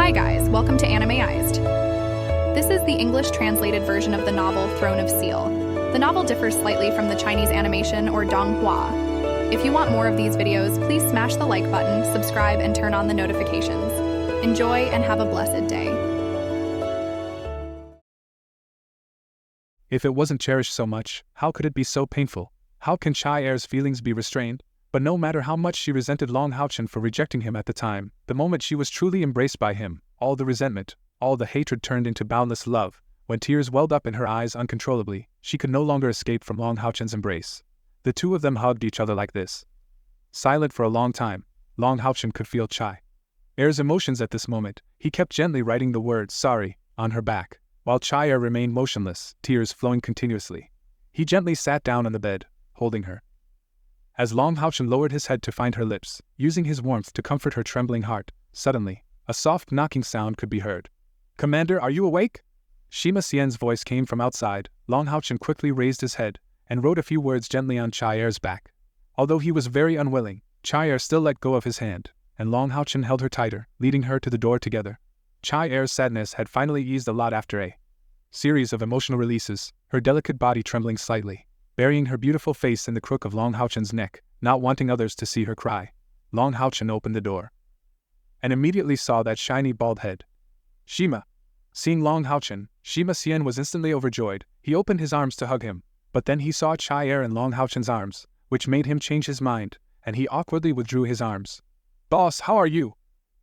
Hi guys, welcome to ANIMEized. This is the English translated version of the novel Throne of Seal. The novel differs slightly from the Chinese animation or donghua. If you want more of these videos, please smash the like button, subscribe, and turn on the notifications. Enjoy and have a blessed day. If it wasn't cherished so much, how could it be so painful? How can Cai Er's feelings be restrained? But no matter how much she resented Long HaoChen for rejecting him at the time, the moment she was truly embraced by him, all the resentment, all the hatred turned into boundless love. When tears welled up in her eyes uncontrollably, she could no longer escape from Long HaoChen's embrace. The two of them hugged each other like this. Silent for a long time, Long HaoChen could feel Cai Er's emotions at this moment. He kept gently writing the word "sorry" on her back, while Cai Er remained motionless, tears flowing continuously. He gently sat down on the bed, holding her. As Long HaoChen lowered his head to find her lips, using his warmth to comfort her trembling heart, suddenly, a soft knocking sound could be heard. "Commander, are you awake?" Sima Xian's voice came from outside. Long HaoChen quickly raised his head and wrote a few words gently on Cai Er's back. Although he was very unwilling, Cai Er still let go of his hand, and Long HaoChen held her tighter, leading her to the door together. Cai Er's sadness had finally eased a lot after a series of emotional releases, her delicate body trembling slightly, burying her beautiful face in the crook of Long HaoChen's neck, not wanting others to see her cry. Long HaoChen opened the door and immediately saw that shiny bald head. Shima. Seeing Long HaoChen, Sima Xian was instantly overjoyed. He opened his arms to hug him, but then he saw Cai Er in Long HaoChen's arms, which made him change his mind, and he awkwardly withdrew his arms. "Boss, how are you?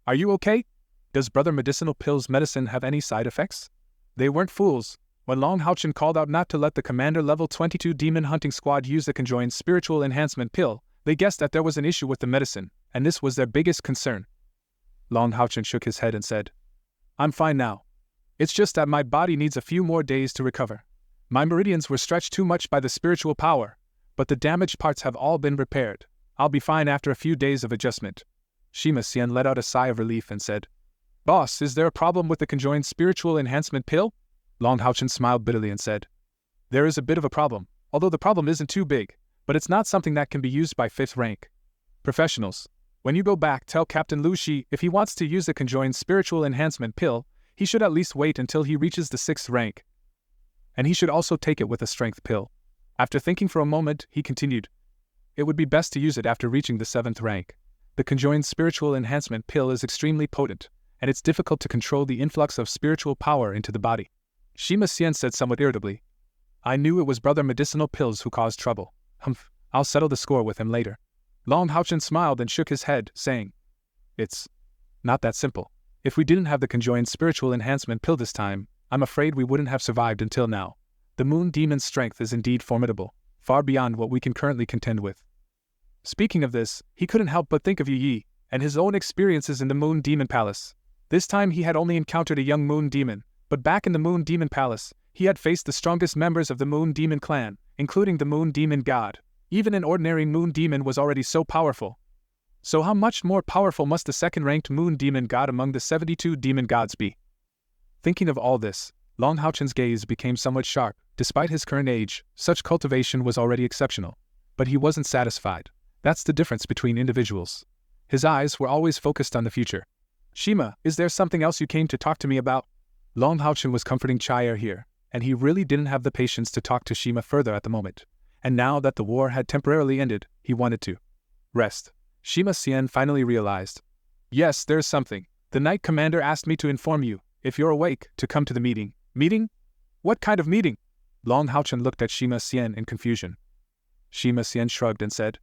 Are you okay? Does Brother Medicinal Pill's medicine have any side effects?" They weren't fools. When Long HaoChen called out not to let the Commander Level 22 Demon Hunting Squad use the conjoined Spiritual Enhancement Pill, they guessed that there was an issue with the medicine, and this was their biggest concern. Long HaoChen shook his head and said, "I'm fine now. It's just that my body needs a few more days to recover. My meridians were stretched too much by the spiritual power, but the damaged parts have all been repaired. I'll be fine after a few days of adjustment." Sima Xian let out a sigh of relief and said, "Boss, is there a problem with the conjoined Spiritual Enhancement Pill?" Long HaoChen smiled bitterly and said, "There is a bit of a problem, although the problem isn't too big, but it's not something that can be used by 5th rank professionals. When you go back, tell Captain Lu Shi if he wants to use the conjoined Spiritual Enhancement Pill, he should at least wait until he reaches the 6th rank. And he should also take it with a strength pill." After thinking for a moment, he continued, "It would be best to use it after reaching the 7th rank. The conjoined Spiritual Enhancement Pill is extremely potent, and it's difficult to control the influx of spiritual power into the body." Sima Xian said somewhat irritably, "I knew it was Brother Medicinal Pills who caused trouble. Humph, I'll settle the score with him later." Long HaoChen smiled and shook his head, saying, "It's not that simple. If we didn't have the conjoined Spiritual Enhancement Pill this time, I'm afraid we wouldn't have survived until now. The Moon Demon's strength is indeed formidable, far beyond what we can currently contend with." Speaking of this, he couldn't help but think of Yi and his own experiences in the Moon Demon Palace. This time he had only encountered a young Moon Demon, but back in the Moon Demon Palace, he had faced the strongest members of the Moon Demon clan, including the Moon Demon God. Even an ordinary Moon Demon was already so powerful. So how much more powerful must the 2nd-ranked Moon Demon God among the 72 demon gods be? Thinking of all this, Long HaoChen's gaze became somewhat sharp. Despite his current age, such cultivation was already exceptional. But he wasn't satisfied. That's the difference between individuals. His eyes were always focused on the future. "Shima, is there something else you came to talk to me about?" Long HaoChen was comforting Cai Er here, and he really didn't have the patience to talk to Shima further at the moment. And now that the war had temporarily ended, he wanted to rest. Sima Xian finally realized. "Yes, there's something. The Knight Commander asked me to inform you, if you're awake, to come to the meeting." "Meeting? What kind of meeting?" Long HaoChen looked at Sima Xian in confusion. Sima Xian shrugged and said,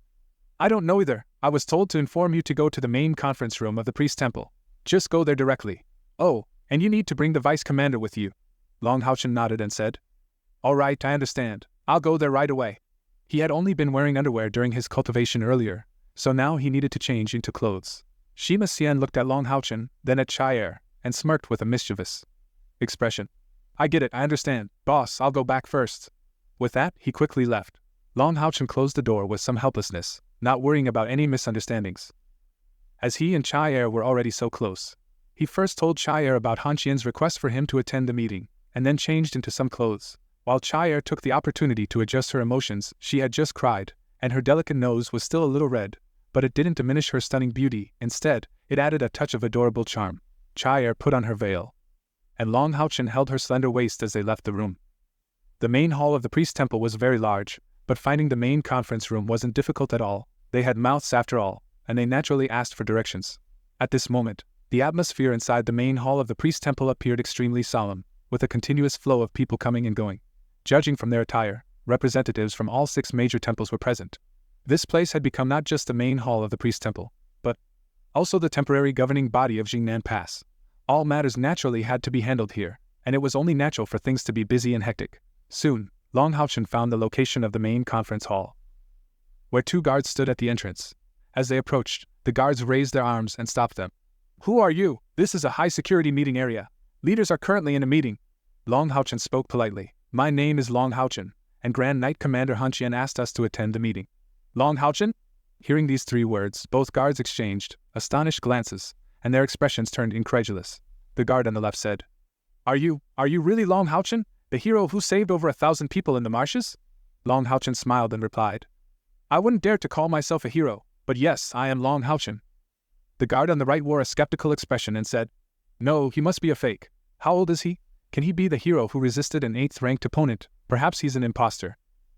"I don't know either. I was told to inform you to go to the main conference room of the Priest Temple. Just go there directly. Oh, and you need to bring the Vice Commander with you." Long HaoChen nodded and said, "All right, I understand. I'll go there right away." He had only been wearing underwear during his cultivation earlier, so now he needed to change into clothes. Sima Xian looked at Long HaoChen, then at Cai Er, and smirked with a mischievous expression. "I get it, I understand. Boss, I'll go back first." With that, he quickly left. Long HaoChen closed the door with some helplessness, not worrying about any misunderstandings. As he and Cai Er were already so close, he first told Cai Er about Han Qian's request for him to attend the meeting, and then changed into some clothes. While Cai Er took the opportunity to adjust her emotions, she had just cried, and her delicate nose was still a little red, but it didn't diminish her stunning beauty. Instead, it added a touch of adorable charm. Cai Er put on her veil, and Long HaoChen held her slender waist as they left the room. The main hall of the priest temple was very large, but finding the main conference room wasn't difficult at all. They had mouths after all, and they naturally asked for directions. At this moment, the atmosphere inside the main hall of the priest temple appeared extremely solemn, with a continuous flow of people coming and going. Judging from their attire, representatives from all 6 major temples were present. This place had become not just the main hall of the priest temple, but also the temporary governing body of Jingnan Pass. All matters naturally had to be handled here, and it was only natural for things to be busy and hectic. Soon, Long HaoChen found the location of the main conference hall, where 2 guards stood at the entrance. As they approached, the guards raised their arms and stopped them. "Who are you? This is a high-security meeting area. Leaders are currently in a meeting." Long HaoChen spoke politely. "My name is Long HaoChen, and Grand Knight Commander Han Qian asked us to attend the meeting." "Long HaoChen?" Hearing these 3 words, both guards exchanged astonished glances, and their expressions turned incredulous. The guard on the left said, Are you really Long HaoChen, the hero who saved over 1,000 people in the marshes?" Long HaoChen smiled and replied, "I wouldn't dare to call myself a hero, but yes, I am Long HaoChen." The guard on the right wore a skeptical expression and said, "No, he must be a fake. How old is he? Can he be the hero who resisted an 8th-ranked opponent? Perhaps he's an imposter."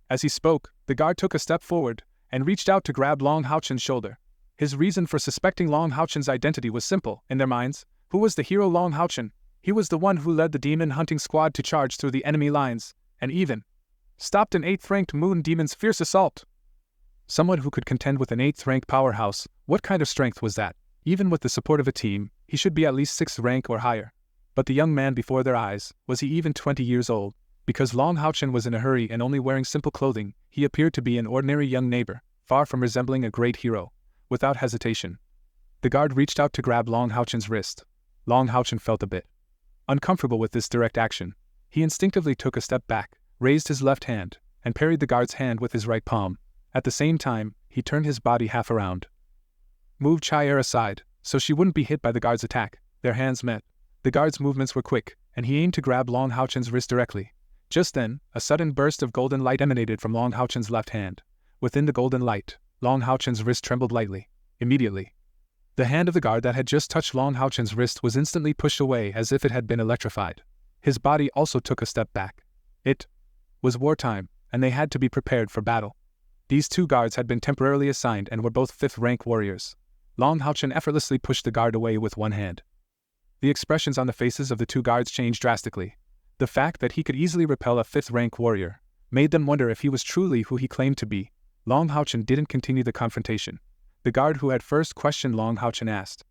As he spoke, the guard took a step forward and reached out to grab Long HaoChen's shoulder. His reason for suspecting Long HaoChen's identity was simple. In their minds, who was the hero Long HaoChen? He was the one who led the demon hunting squad to charge through the enemy lines, and even stopped an 8th-ranked moon demon's fierce assault. Someone who could contend with an 8th-ranked powerhouse, what kind of strength was that? Even with the support of a team, he should be at least 6th rank or higher. But the young man before their eyes, was he even 20 years old? Because Long HaoChen was in a hurry and only wearing simple clothing, he appeared to be an ordinary young neighbor, far from resembling a great hero. Without hesitation, the guard reached out to grab Long HaoChen's wrist. Long HaoChen felt a bit uncomfortable with this direct action. He instinctively took a step back, raised his left hand, and parried the guard's hand with his right palm. At the same time, he turned his body half around, moved Cai Er aside, so she wouldn't be hit by the guard's attack. Their hands met. The guard's movements were quick, and he aimed to grab Long HaoChen's wrist directly. Just then, a sudden burst of golden light emanated from Long HaoChen's left hand. Within the golden light, Long HaoChen's wrist trembled lightly. Immediately, the hand of the guard that had just touched Long HaoChen's wrist was instantly pushed away as if it had been electrified. His body also took a step back. It was wartime, and they had to be prepared for battle. These 2 guards had been temporarily assigned and were both 5th-rank warriors. Long HaoChen effortlessly pushed the guard away with one hand. The expressions on the faces of the 2 guards changed drastically. The fact that he could easily repel a 5th-rank warrior made them wonder if he was truly who he claimed to be. Long HaoChen didn't continue the confrontation. The guard who had first questioned Long HaoChen asked,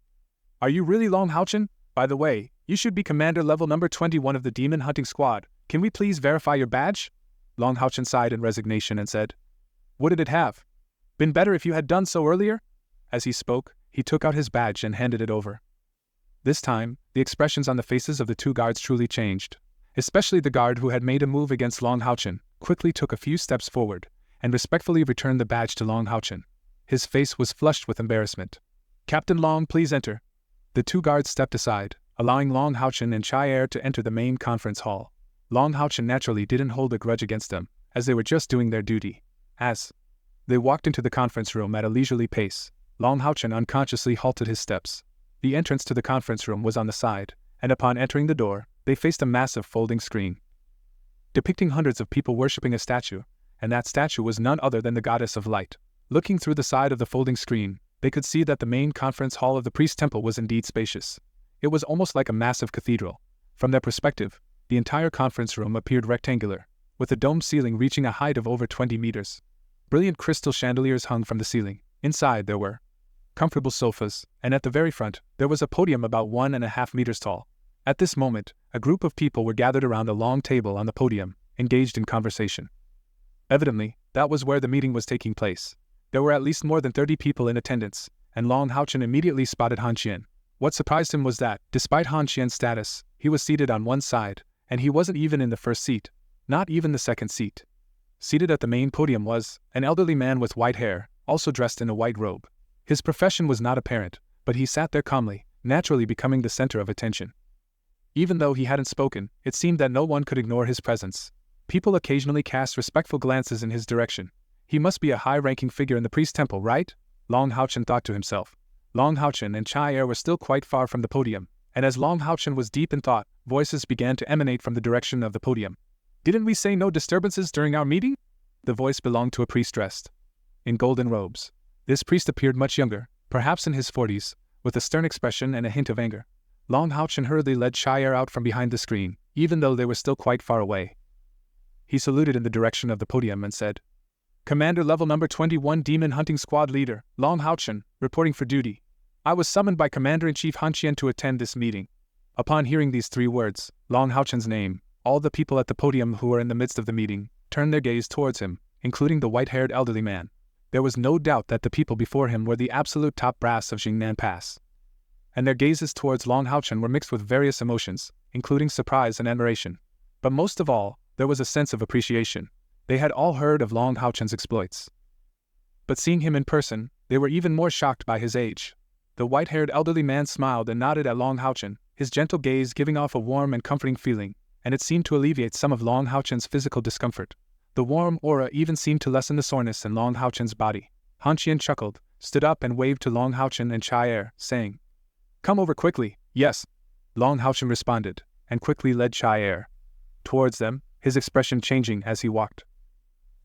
"Are you really Long HaoChen? By the way, you should be commander level number 21 of the demon hunting squad. Can we please verify your badge?" Long HaoChen sighed in resignation and said, "Wouldn't it have been better if you had done so earlier?" As he spoke, he took out his badge and handed it over. This time, the expressions on the faces of the 2 guards truly changed. Especially the guard who had made a move against Long HaoChen quickly took a few steps forward and respectfully returned the badge to Long HaoChen. His face was flushed with embarrassment. "Captain Long, please enter." The 2 guards stepped aside, allowing Long HaoChen and Cai Er to enter the main conference hall. Long HaoChen naturally didn't hold a grudge against them, as they were just doing their duty. As they walked into the conference room at a leisurely pace, Long HaoChen unconsciously halted his steps. The entrance to the conference room was on the side, and upon entering the door, they faced a massive folding screen depicting hundreds of people worshipping a statue, and that statue was none other than the goddess of light. Looking through the side of the folding screen, they could see that the main conference hall of the priest temple was indeed spacious. It was almost like a massive cathedral. From their perspective, the entire conference room appeared rectangular, with a domed ceiling reaching a height of over 20 meters. Brilliant crystal chandeliers hung from the ceiling. Inside there were comfortable sofas, and at the very front, there was a podium about 1.5 meters tall. At this moment, a group of people were gathered around a long table on the podium, engaged in conversation. Evidently, that was where the meeting was taking place. There were at least more than 30 people in attendance, and Long HaoChen immediately spotted Han Qian. What surprised him was that, despite Han Qian's status, he was seated on one side, and he wasn't even in the first seat, not even the second seat. Seated at the main podium was an elderly man with white hair, also dressed in a white robe. His profession was not apparent, but he sat there calmly, naturally becoming the center of attention. Even though he hadn't spoken, it seemed that no one could ignore his presence. People occasionally cast respectful glances in his direction. He must be a high-ranking figure in the priest temple, right? Long HaoChen thought to himself. Long HaoChen and Cai Er were still quite far from the podium, and as Long HaoChen was deep in thought, voices began to emanate from the direction of the podium. "Didn't we say no disturbances during our meeting?" The voice belonged to a priest dressed in golden robes. This priest appeared much younger, perhaps in his 40s, with a stern expression and a hint of anger. Long HaoChen hurriedly led Cai Er out from behind the screen, even though they were still quite far away. He saluted in the direction of the podium and said, "Commander level number 21 Demon Hunting Squad Leader, Long HaoChen, reporting for duty. I was summoned by Commander-in-Chief Han Qian to attend this meeting." Upon hearing these 3 words, Long HaoChen's name, all the people at the podium who were in the midst of the meeting turned their gaze towards him, including the white-haired elderly man. There was no doubt that the people before him were the absolute top brass of Jingnan Pass. And their gazes towards Long HaoChen were mixed with various emotions, including surprise and admiration. But most of all, there was a sense of appreciation. They had all heard of Long HaoChen's exploits. But seeing him in person, they were even more shocked by his age. The white-haired elderly man smiled and nodded at Long HaoChen, his gentle gaze giving off a warm and comforting feeling, and it seemed to alleviate some of Long HaoChen's physical discomfort. The warm aura even seemed to lessen the soreness in Long HaoChen's body. Han Qian chuckled, stood up and waved to Long HaoChen and Cai Er, saying, "Come over quickly." "Yes." Long HaoChen responded, and quickly led Cai Er towards them, his expression changing as he walked.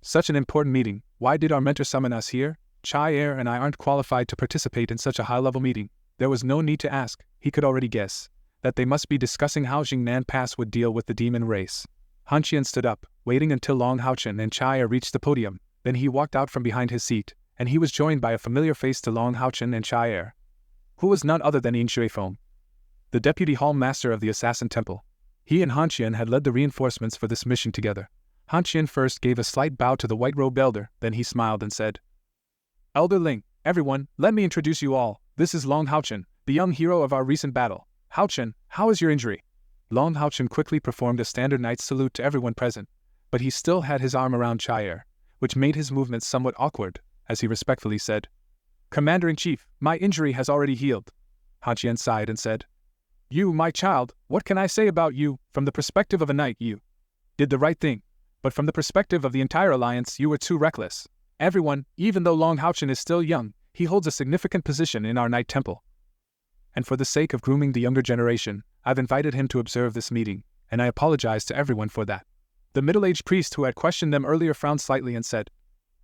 "Such an important meeting, why did our mentor summon us here? Cai Er and I aren't qualified to participate in such a high-level meeting." There was no need to ask, he could already guess that they must be discussing how Jingnan Pass would deal with the demon race. Han Qian stood up, waiting until Long HaoChen and Cai Er reached the podium, then he walked out from behind his seat, and he was joined by a familiar face to Long HaoChen and Cai Er, who was none other than Yin Xuefeng, the deputy hall master of the Assassin Temple. He and Han Qian had led the reinforcements for this mission together. Han Qian first gave a slight bow to the white-robed elder, then he smiled and said, "Elder Ling, everyone, let me introduce you all. This is Long HaoChen, the young hero of our recent battle. HaoChen, how is your injury?" Long HaoChen quickly performed a standard knight's salute to everyone present, but he still had his arm around Cai Er, which made his movements somewhat awkward, as he respectfully said, "Commander-in-Chief, my injury has already healed." Han Qian sighed and said, "You, my child, what can I say about you? From the perspective of a knight, you did the right thing, but from the perspective of the entire alliance, you were too reckless. Everyone, even though Long HaoChen is still young, he holds a significant position in our Knight Temple. And for the sake of grooming the younger generation, I've invited him to observe this meeting, and I apologize to everyone for that." The middle-aged priest who had questioned them earlier frowned slightly and said,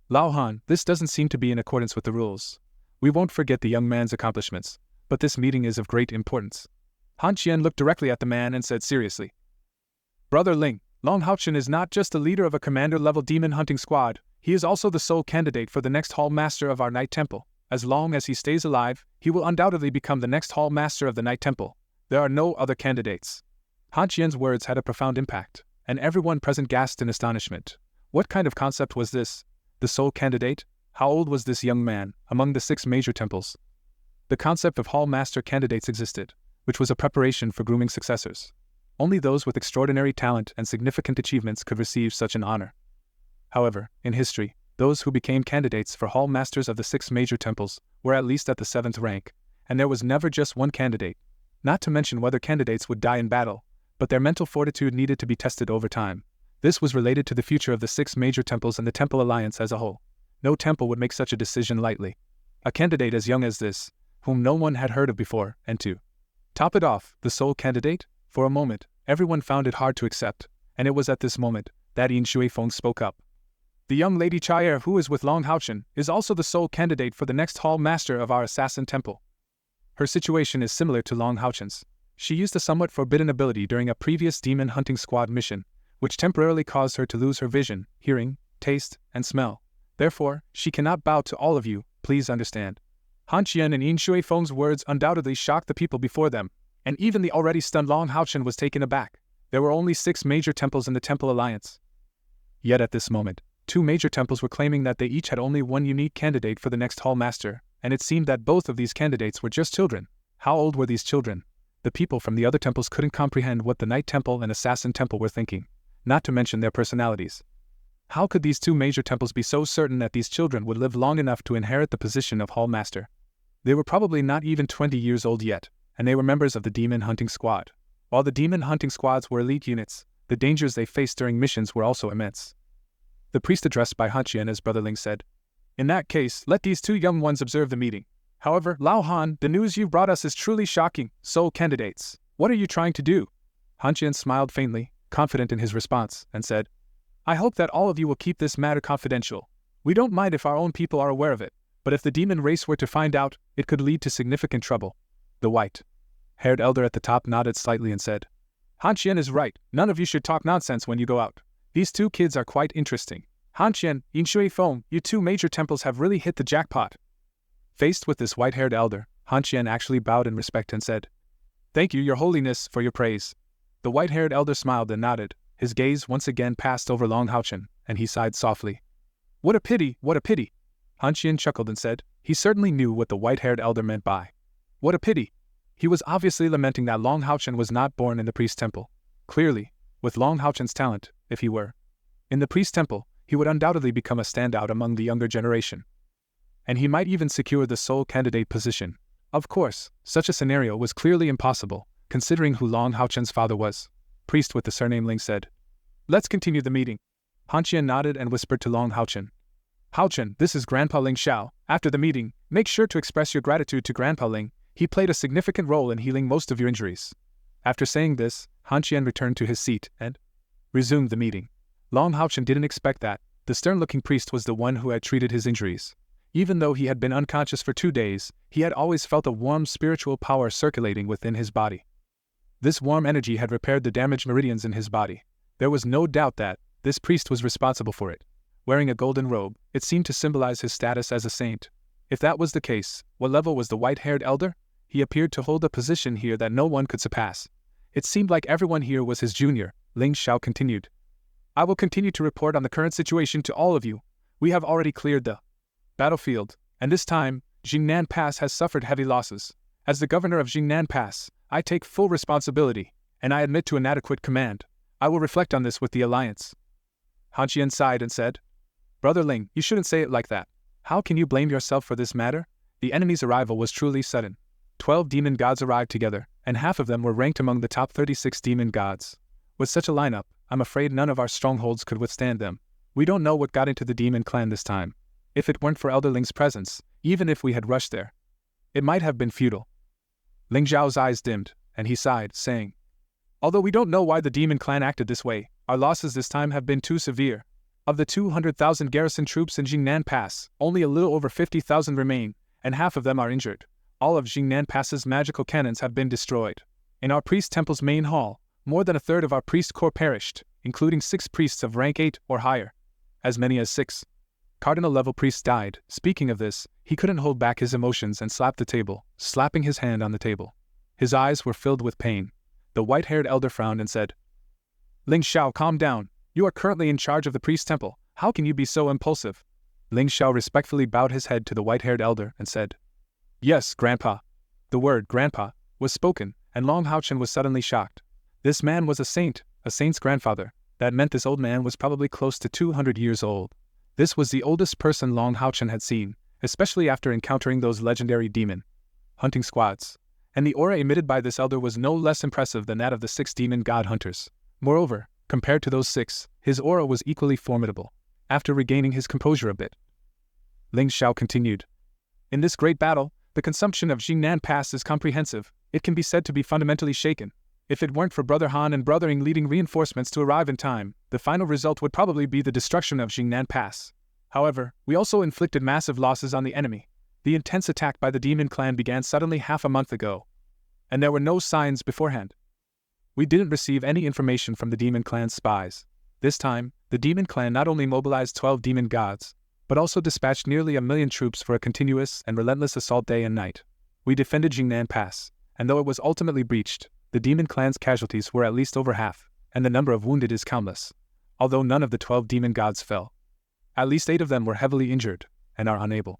"Lao Han, this doesn't seem to be in accordance with the rules. We won't forget the young man's accomplishments, but this meeting is of great importance." Han Qian looked directly at the man and said seriously, "Brother Ling, Long HaoChen is not just the leader of a commander-level demon hunting squad, he is also the sole candidate for the next hall master of our Knight Temple. As long as he stays alive, he will undoubtedly become the next hall master of the Knight Temple. There are no other candidates." Han Qian's words had a profound impact, and everyone present gasped in astonishment. What kind of concept was this? The sole candidate? How old was this young man, among the 6 major temples? The concept of hall master candidates existed, which was a preparation for grooming successors. Only those with extraordinary talent and significant achievements could receive such an honor. However, in history, those who became candidates for hall masters of the 6 major temples were at least at the 7th rank, and there was never just one candidate, not to mention whether candidates would die in battle, but their mental fortitude needed to be tested over time. This was related to the future of the 6 major temples and the Temple Alliance as a whole. No temple would make such a decision lightly. A candidate as young as this, whom no one had heard of before, and to top it off, the sole candidate? For a moment, everyone found it hard to accept, and it was at this moment that Yin Xuefeng spoke up. "The young lady Cai Er who is with Long HaoChen is also the sole candidate for the next hall master of our Assassin Temple. Her situation is similar to Long HaoChen's. She used a somewhat forbidden ability during a previous demon hunting squad mission, which temporarily caused her to lose her vision, hearing, taste, and smell. Therefore, she cannot bow to all of you, please understand." Han Qian and Yin Xuefeng's words undoubtedly shocked the people before them, and even the already stunned Long HaoChen was taken aback. There were only 6 major temples in the Temple Alliance. Yet at this moment, 2 major temples were claiming that they each had only one unique candidate for the next hall master, and it seemed that both of these candidates were just children. How old were these children? The people from the other temples couldn't comprehend what the Knight Temple and Assassin Temple were thinking, not to mention their personalities. How could these 2 major temples be so certain that these children would live long enough to inherit the position of hall master? They were probably not even 20 years old yet, and they were members of the demon hunting squad. While the demon hunting squads were elite units, the dangers they faced during missions were also immense. The priest addressed by Han Qian as Brother Ling said, "In that case, let these 2 young ones observe the meeting. However, Lao Han, the news you brought us is truly shocking. So, candidates, what are you trying to do? HaoChen smiled faintly, confident in his response, and said, I hope that all of you will keep this matter confidential. We don't mind if our own people are aware of it, but if the demon race were to find out, it could lead to significant trouble. The white-haired elder at the top nodded slightly and said, HaoChen is right. None of you should talk nonsense when you go out. These two kids are quite interesting. HaoChen, Yinshui Feng, you two major temples have really hit the jackpot. Faced with this white-haired elder, HaoChen actually bowed in respect and said, Thank you, Your Holiness, for your praise. The white-haired elder smiled and nodded. His gaze once again passed over Long HaoChen, and he sighed softly. What a pity, what a pity. HaoChen chuckled and said, he certainly knew what the white-haired elder meant by what a pity. He was obviously lamenting that Long HaoChen was not born in the priest temple. Clearly, with Long HaoChen's talent, if he were in the priest temple, he would undoubtedly become a standout among the younger generation. And he might even secure the sole candidate position. Of course, such a scenario was clearly impossible, considering who Long HaoChen's father was. Priest with the surname Ling said, Let's continue the meeting. HaoChen nodded and whispered to Long HaoChen. HaoChen, this is Grandpa Ling Xiao. After the meeting, make sure to express your gratitude to Grandpa Ling. He played a significant role in healing most of your injuries. After saying this, HaoChen returned to his seat and resumed the meeting. Long HaoChen didn't expect that. The stern-looking priest was the one who had treated his injuries. Even though he had been unconscious for 2 days, he had always felt a warm spiritual power circulating within his body. This warm energy had repaired the damaged meridians in his body. There was no doubt that this priest was responsible for it. Wearing a golden robe, it seemed to symbolize his status as a saint. If that was the case, what level was the white-haired elder? He appeared to hold a position here that no one could surpass. It seemed like everyone here was his junior. Ling Xiao continued. I will continue to report on the current situation to all of you. We have already cleared the battlefield, and this time, Jingnan Pass has suffered heavy losses. As the governor of Jingnan Pass, I take full responsibility, and I admit to inadequate command. I will reflect on this with the alliance. HaoChen sighed and said, Brother Ling, you shouldn't say it like that. How can you blame yourself for this matter? The enemy's arrival was truly sudden. 12 demon gods arrived together, and half of them were ranked among the top 36 demon gods. With such a lineup, I'm afraid none of our strongholds could withstand them. We don't know what got into the demon clan this time. If it weren't for Elder Ling's presence, even if we had rushed there, it might have been futile. Ling Xiao's eyes dimmed, and he sighed, saying, Although we don't know why the demon clan acted this way, our losses this time have been too severe. Of the 200,000 garrison troops in Jingnan Pass, only a little over 50,000 remain, and half of them are injured. All of Jingnan Pass's magical cannons have been destroyed. In our priest temple's main hall, more than a third of our priest corps perished, including 6 priests of rank 8 or higher. As many as 6 cardinal-level priests died. Speaking of this, he couldn't hold back his emotions and slapped the table, slapping his hand on the table. His eyes were filled with pain. The white-haired elder frowned and said, Ling Xiao, calm down. You are currently in charge of the priest temple. How can you be so impulsive? Ling Xiao respectfully bowed his head to the white-haired elder and said, Yes, Grandpa. The word Grandpa was spoken, and Long HaoChen was suddenly shocked. This man was a saint's grandfather. That meant this old man was probably close to 200 years old. This was the oldest person Long HaoChen had seen, especially after encountering those legendary demon hunting squads. And the aura emitted by this elder was no less impressive than that of the 6 demon god hunters. Moreover, compared to those 6, his aura was equally formidable. After regaining his composure a bit, Ling Xiao continued, In this great battle, the consumption of Jingnan Pass is comprehensive. It can be said to be fundamentally shaken. If it weren't for Brother Han and Brother Ying leading reinforcements to arrive in time, the final result would probably be the destruction of Jingnan Pass. However, we also inflicted massive losses on the enemy. The intense attack by the demon clan began suddenly half a month ago, and there were no signs beforehand. We didn't receive any information from the demon clan's spies. This time, the demon clan not only mobilized 12 demon gods, but also dispatched nearly 1,000,000 troops for a continuous and relentless assault day and night. We defended Jingnan Pass, and though it was ultimately breached, the demon clan's casualties were at least over half, and the number of wounded is countless. Although none of the 12 demon gods fell, at least 8 of them were heavily injured, and are unable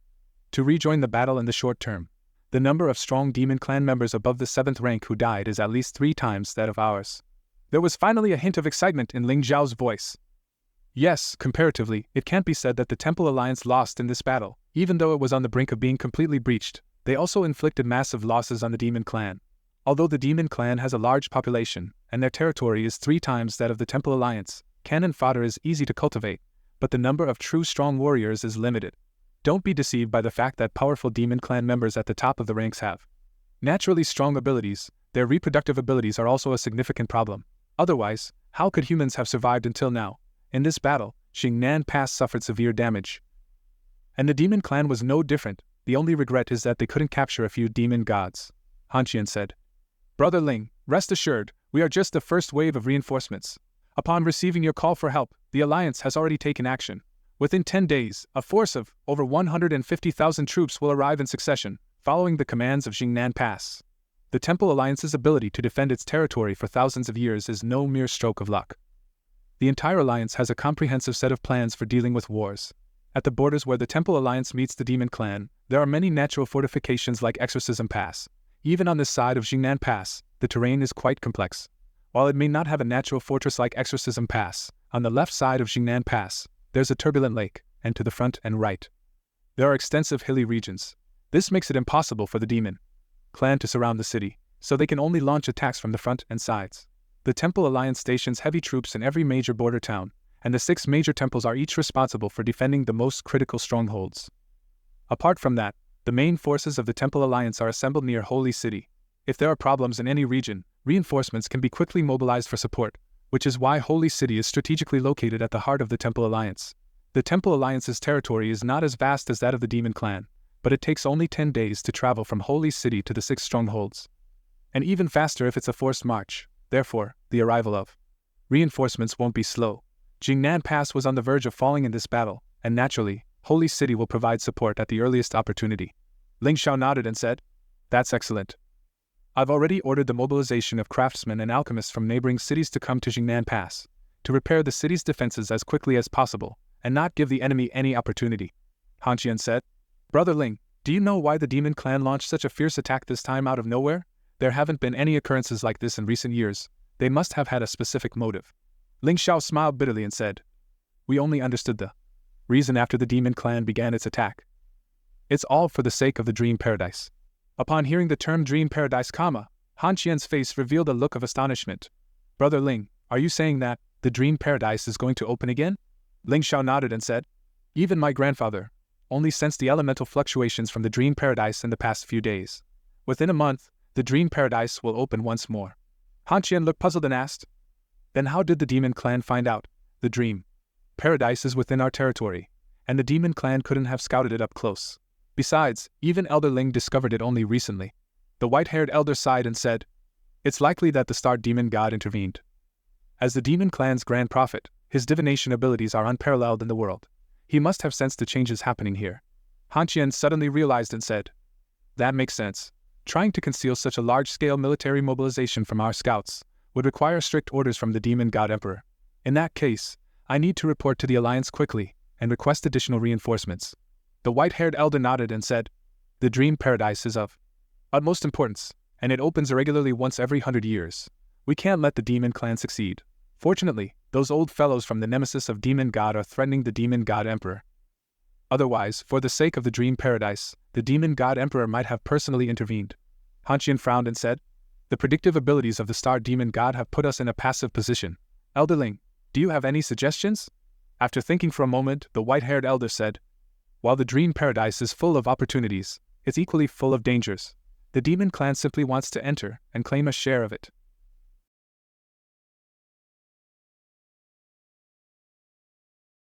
to rejoin the battle in the short term. The number of strong demon clan members above the 7th rank who died is at least 3 times that of ours. There was finally a hint of excitement in Ling Xiao's voice. Yes, comparatively, it can't be said that the Temple Alliance lost in this battle. Even though it was on the brink of being completely breached, they also inflicted massive losses on the demon clan. Although the demon clan has a large population, and their territory is 3 times that of the Temple Alliance, cannon fodder is easy to cultivate, but the number of true strong warriors is limited. Don't be deceived by the fact that powerful demon clan members at the top of the ranks have naturally strong abilities. Their reproductive abilities are also a significant problem. Otherwise, how could humans have survived until now? In this battle, Jingnan Pass suffered severe damage. And the demon clan was no different. The only regret is that they couldn't capture a few demon gods. HaoChen said. Brother Ling, rest assured, we are just the first wave of reinforcements. Upon receiving your call for help, the Alliance has already taken action. Within 10 days, a force of over 150,000 troops will arrive in succession, following the commands of Jingnan Pass. The Temple Alliance's ability to defend its territory for thousands of years is no mere stroke of luck. The entire Alliance has a comprehensive set of plans for dealing with wars. At the borders where the Temple Alliance meets the Demon Clan, there are many natural fortifications like Exorcism Pass. Even on this side of Jingnan Pass, the terrain is quite complex. While it may not have a natural fortress like Exorcism Pass, on the left side of Jingnan Pass, there's a turbulent lake, and to the front and right, there are extensive hilly regions. This makes it impossible for the Demon Clan to surround the city, so they can only launch attacks from the front and sides. The Temple Alliance stations heavy troops in every major border town, and the 6 major temples are each responsible for defending the most critical strongholds. Apart from that, the main forces of the Temple Alliance are assembled near Holy City. If there are problems in any region, reinforcements can be quickly mobilized for support, which is why Holy City is strategically located at the heart of the Temple Alliance. The Temple Alliance's territory is not as vast as that of the Demon Clan, but it takes only 10 days to travel from Holy City to the 6 strongholds. And even faster if it's a forced march. Therefore, the arrival of reinforcements won't be slow. Jingnan Pass was on the verge of falling in this battle, and naturally, Holy City will provide support at the earliest opportunity. Ling Xiao nodded and said, That's excellent. I've already ordered the mobilization of craftsmen and alchemists from neighboring cities to come to Jingnan Pass, to repair the city's defenses as quickly as possible, and not give the enemy any opportunity. HaoChen said, Brother Ling, do you know why the Demon Clan launched such a fierce attack this time out of nowhere? There haven't been any occurrences like this in recent years. They must have had a specific motive. Ling Xiao smiled bitterly and said, We only understood the reason after the Demon Clan began its attack. It's all for the sake of the Dream Paradise. Upon hearing the term Dream Paradise, HaoChen's face revealed a look of astonishment. Brother Ling, are you saying that the Dream Paradise is going to open again? Ling Xiao nodded and said, Even my grandfather only sensed the elemental fluctuations from the Dream Paradise in the past few days. Within a month, the Dream Paradise will open once more. HaoChen looked puzzled and asked, Then how did the Demon Clan find out? The Dream Paradise is within our territory, and the Demon Clan couldn't have scouted it up close. Besides, even Elder Ling discovered it only recently. The white-haired elder sighed and said, It's likely that the Star Demon God intervened. As the Demon Clan's Grand Prophet, his divination abilities are unparalleled in the world. He must have sensed the changes happening here. HaoChen suddenly realized and said, That makes sense. Trying to conceal such a large-scale military mobilization from our scouts would require strict orders from the Demon God Emperor. In that case, I need to report to the Alliance quickly and request additional reinforcements. The white-haired elder nodded and said, The Dream Paradise is of utmost importance, and it opens irregularly once every 100 years. We can't let the Demon Clan succeed. Fortunately, those old fellows from the nemesis of Demon God are threatening the Demon God Emperor. Otherwise, for the sake of the Dream Paradise, the Demon God Emperor might have personally intervened. HaoChen frowned and said, The predictive abilities of the Star Demon God have put us in a passive position. Elder Ling, do you have any suggestions? After thinking for a moment, the white-haired elder said, While the Dream Paradise is full of opportunities, it's equally full of dangers. The Demon Clan simply wants to enter and claim a share of it.